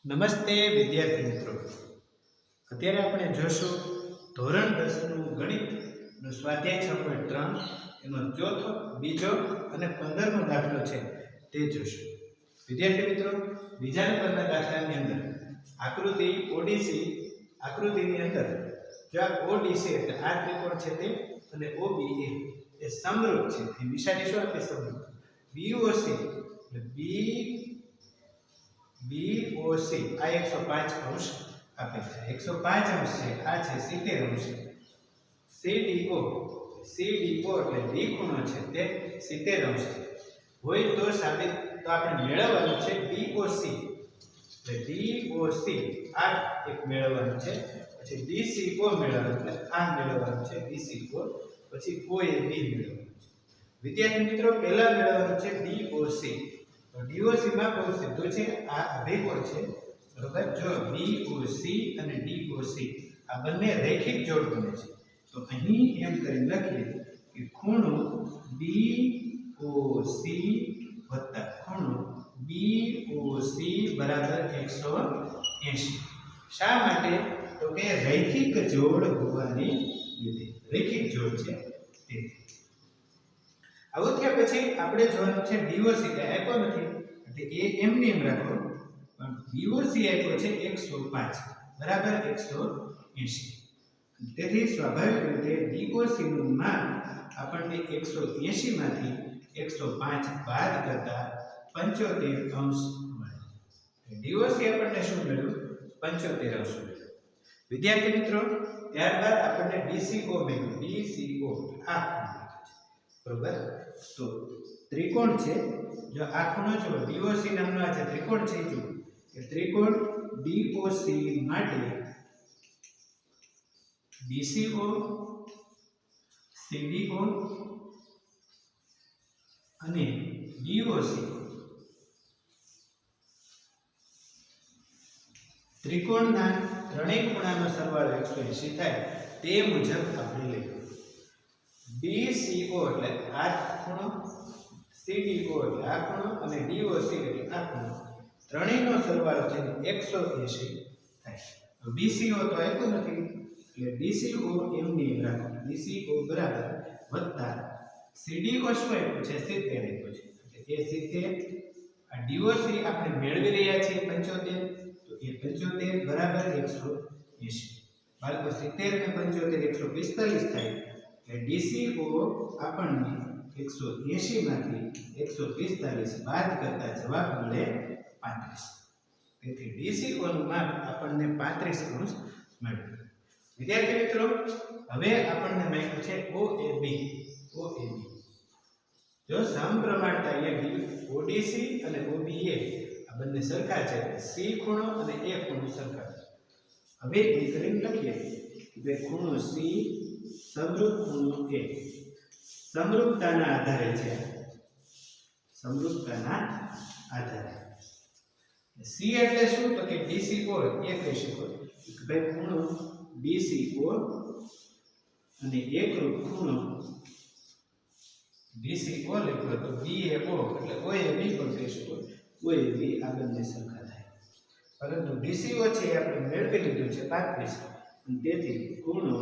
નમસ્તે વિદ્યાર્થી મિત્રો, અત્યારે આપણે જોશું ધોરણ 10 નું ગણિતનો સ્વાધ્યાય 6.3 એનો ચોથો, બીજો અને 15મો દાખલો છે તે જોશું. વિદ્યાર્થી મિત્રો, બીજા નંબરના દાખલાની અંદર આકૃતિ ઓડીસી આકૃતિની અંદર જો આ ઓડીસી એટલે આ ત્રિકોણ છે તે અને ઓબી એ સમરૂપ છે. એ નિશાની શું આપી સમરૂપ? બીઓસી એટલે BOC આ 105 અંશ આપે છે. 105 અંશ છે, આ છે 70 અંશ. CDO એટલે ડી ખૂણો છે તે 70 અંશ છે. હોય તો સાબિત તો આપણે મેળવવાનું છે DOC. એટલે DOC આ એક મેળવવાનું છે, પછી DCO મેળવવાનું એટલે આ મેળવવાનું છે DCO, પછી OAB મેળવવાનું છે. વિદ્યાર્થી મિત્રો, પહેલા મેળવવાનું છે DOC. DOC માં બહુ સીધું છે, આ અભિકોણ છે બરોબર. જો BOC અને DOC આ બંને રેખિક જોડ બને છે, તો અહીં એમ કરીને લખીએ કે ખૂણો DOC વત્તા ખૂણો BOC બરાબર 180. શા માટે? તો કે રૈખિક જોડ હોવાની લીધે. રૈખિક જોડ છે તેથી. આવું થયા પછી આપણે જોવાનું છે DOC કે આપ્યો નથી એટલે એ એમની એમ રાખો, પણ DOC આપ્યો છે 105 બરાબર 180. તેથી સ્વાભાવિક રીતે DOC નું માન આપણને 180 માંથી 105 બાદ કરતા 75 અંશ મળે. DOC આપણને શું મળ્યું? 75 અંશ મળ્યું. વિદ્યાર્થી મિત્રો, ત્યારબાદ આપણને DCO મળ્યું. DCO આ બરોબર. તો ત્રિકોણ છે, જો આ ખૂણો જો DOC નામનો આ જે ત્રિકોણ છે જો એ ત્રિકોણ DOC માટે DCO CDO અને DOC ત્રિકોણના ત્રણેય ખૂણાનો સરવાળો 180 થાય તે મુજબ આપણે લઈએ. DCO એટલે આ ખૂણો, CDO એટલે આ ખૂણો અને DOC એટલે આ ખૂણો, ત્રણેયનો સરવાળો છે 180 થાય. BCO તો આપ્યું નથી એટલે DCO એમની રાખો. DCO બરાબર વત્તા CDO શું આપ્યું છે? 70 આપ્યું છે એટલે એ 70. આ DOC આપણે મેળવી રહ્યા છીએ 75, તો એ 75 બરાબર 180. બાળકો 70 અને 75 145 થાય. DCO આપણને 180 માંથી 145 બાદ કરતા જવાબ મળે 35. તેથી DCO નું માપ આપણને 35 અંશ મળ્યું. વિદ્યાર્થી મિત્રો, હવે આપણને મળ્યું છે OAB. જો સમપ્રમાણતા ODC અને OBA આ બંને સરખા છે, C ખૂણો અને A ખૂણો સરખા છે. હવે એ કરીને લખીએ કે ખૂણો C સમરૂપ ખૂણો A સમરૂપતાના આધારે છે. સમરૂપતાના આધારે C એટલે શું? તો કે DCO એ કહી શકો કે ભાઈ ખૂણો DCO અને એકરૂપ ખૂણો DCO લખ્યો તો BAO એટલે OAB પણ કહી શકો. OAB આ બંને સરખા થાય, પરંતુ DCO છે એ આપણે મેળવી લીધું છે 35, તેથી ખૂણો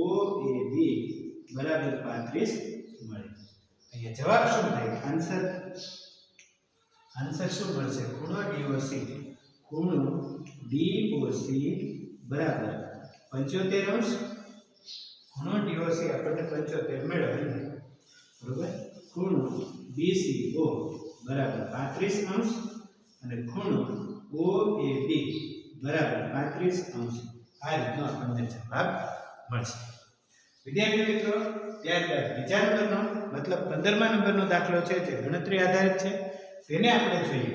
OAB બરાબર 35 મળે. અહીંયા જવાબ શું થાય? આન્સર શું મળશે? ખૂણો DOC બરાબર 75 અંશ. ખૂણો DOC આપણને 75 મેળવ્યો બરોબર. ખૂણો BCO બરાબર 35 અંશ અને ખૂણો OAB બરાબર 35 અંશ. આ રીતનો આપણને જવાબ મળશે. વિદ્યાર્થી મિત્રો, ત્યારબાદ બીજા નંબરનો મતલબ 15મા નંબરનો દાખલો છે જે ગણતરી આધારિત છે, તેને આપણે જોઈએ.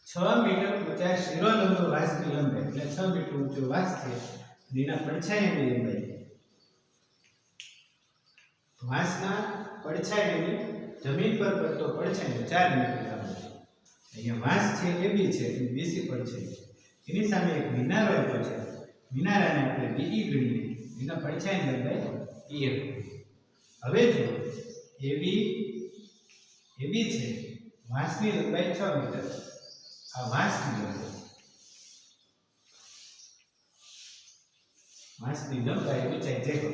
6 મીટર ઊંચા શિરોલંબ વાસની લંબાઈ એટલે 6 મીટર ઊંચો વાસ છે, એના પડછાયાની લંબાઈ. વાસના પડછાયાની જમીન પર પડતો પડછાયો 4 મીટર લાંબો છે. અહીંયા વાસ છે AB છે અને BC પડછાયો છે. એની સામે એક મિનારો આપ્યો છે. મિનારાને આપણે DE ગણીએ, એના પડછાયાની લંબાઈ EF. હવે જો AB છે, વાસની લંબાઈ 6 મીટર, આ વાસની લંબાઈ વાંસની લંબાઈ ઊંચાઈ જે કહો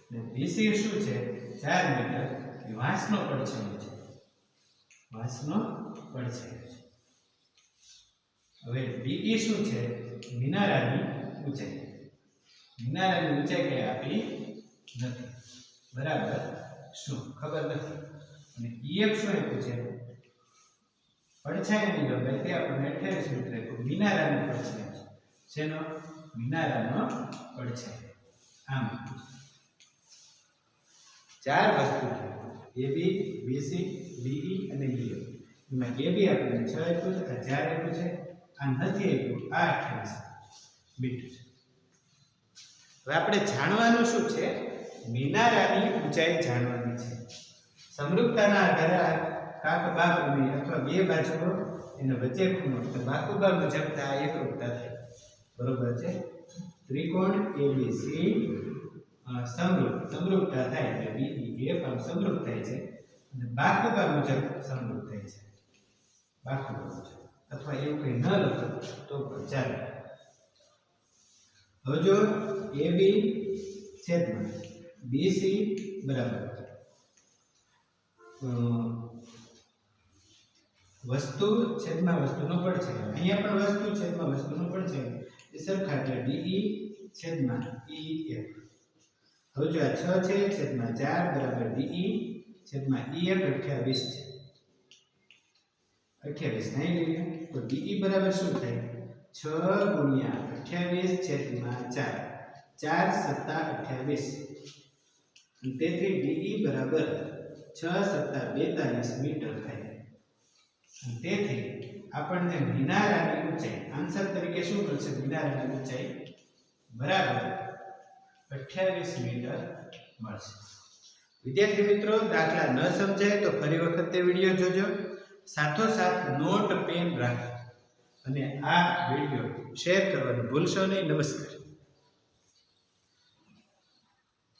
અને બીસી શું છે 4 મીટર એ વાંસનો પડછાયો છે વાંસનો પડછાયો છે હવે ડીઈ શું છે મિનારાની ઊંચાઈ મિનારાની ઊંચાઈ કઈ આપી નથી બરાબર શું ખબર નથી અને ઈએફ શું આપ્યું છે પડછાયાની લંબાઈ તે આપણને 28 મીટર આપ્યું મિનારાનો પડછાયો છે શેનો મિનારાનો પડછાયો આમ 4 વસ્તુ છે AB BC DE અને EF એમાં AB આપણને 6 આપ્યું છે આ 4 આપ્યું છે આ નથી આપ્યું આ 28 મીટર છે હવે આપણે જાણવાનું શું છે મિનારાની ઊંચાઈ જાણવાની છે સમરૂપતાના આધારે કાપ બાજુની અથવા બે બાજુઓ એનો વચ્ચે ખૂણો તો બાકુબા મુજબ આ એકરૂપતા થાય બરોબર છે ત્રિકોણ ABC સમરૂપતા થાય એટલે BEF આમ સમરૂપ થાય છે અને બાકુબા મુજબ સમરૂપ થાય છે બાકુબા મુજબ અથવા એવું કંઈ ન લખો તો પણ ચાલે હવે જો AB છેદમાં BC બરાબર વસ્તુ છેદમાં વસ્તુનો પડછાયો અહીંયા પણ વસ્તુ છેદમાં વસ્તુનો પડછાયો એ સરખા એટલે DE છેદમાં EF હવે જો આ 6 છે છેદમાં 4 બરાબર DE છેદમાં EF 28 છે 28 નહીં લઈએ તો DE બરાબર શું થાય 6 ગુણ્યા 28 છેદમાં 4 4 સત્તા 28 તેથી DE બરાબર 6 સત્તા 42 મીટર થાય તેથી આપણને મિનારાની ઊંચાઈ આન્સર તરીકે શું મળશે મિનારાની ઊંચાઈ બરાબર 28 મીટર મળશે વિદ્યાર્થી મિત્રો દાખલા ન સમજાય તો ફરી વખત તે વિડિયો જોજો સાથોસાથ નોટ પેન રાખો અને આ વિડિયો શેર કરવાનું ભૂલશો નહીં નમસ્કાર